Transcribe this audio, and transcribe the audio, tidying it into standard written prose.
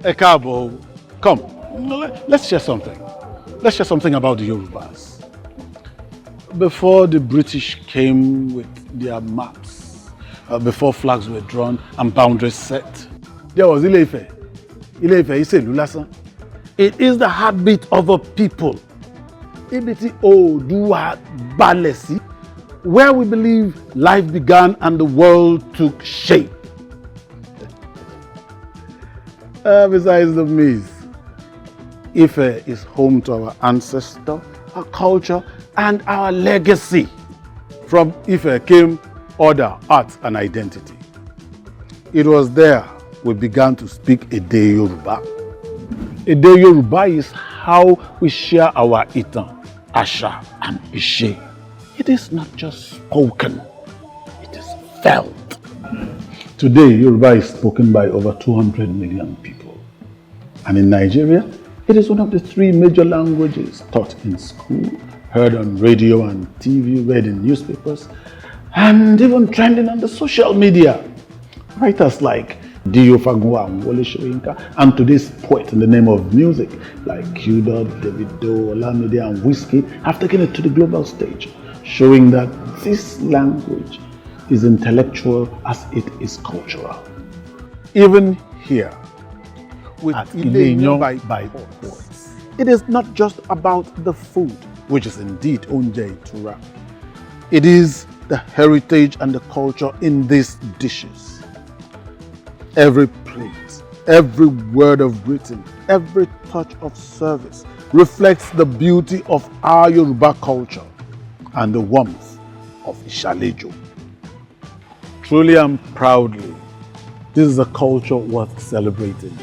Ekabo, come, let's share something. Let's share something about the Yorubas. Before the British came with their maps, before flags were drawn and boundaries set, there was Ilé Ife. Ilé Ife is ìlú lásán. It is the heartbeat of a people. Ibi tí Oòduà balẹ̀ sí, where we believe life began and the world took shape. Besides the myth, Ife is home to our ancestor, our culture, and our legacy. From Ife came order, art, and identity. It was there we began to speak Èdè Yoruba. Èdè Yoruba is how we share our ìtàn, àṣà, and ìṣe. It is not just spoken, it is felt. Today, Yoruba is spoken by over 200 million people. And in Nigeria, it is one of the 3 major languages taught in school, heard on radio and TV, read in newspapers, and even trending on the social media. Writers like Dio Fagua and Wole Soyinka, and today's poet in the name of music like Q-Dot, Davido, Olamide, and Whiskey have taken it to the global stage, showing that this language is intellectual as it is cultural. Even here, with Ilé Iyán by poets, it is not just about the food, which is indeed Oúnjẹ Ìtura. It is the heritage and the culture in these dishes. Every plate, every word of greeting, every touch of service reflects the beauty of our Yoruba culture and the warmth of Ìṣàlejò. Truly and proudly, this is a culture worth celebrating.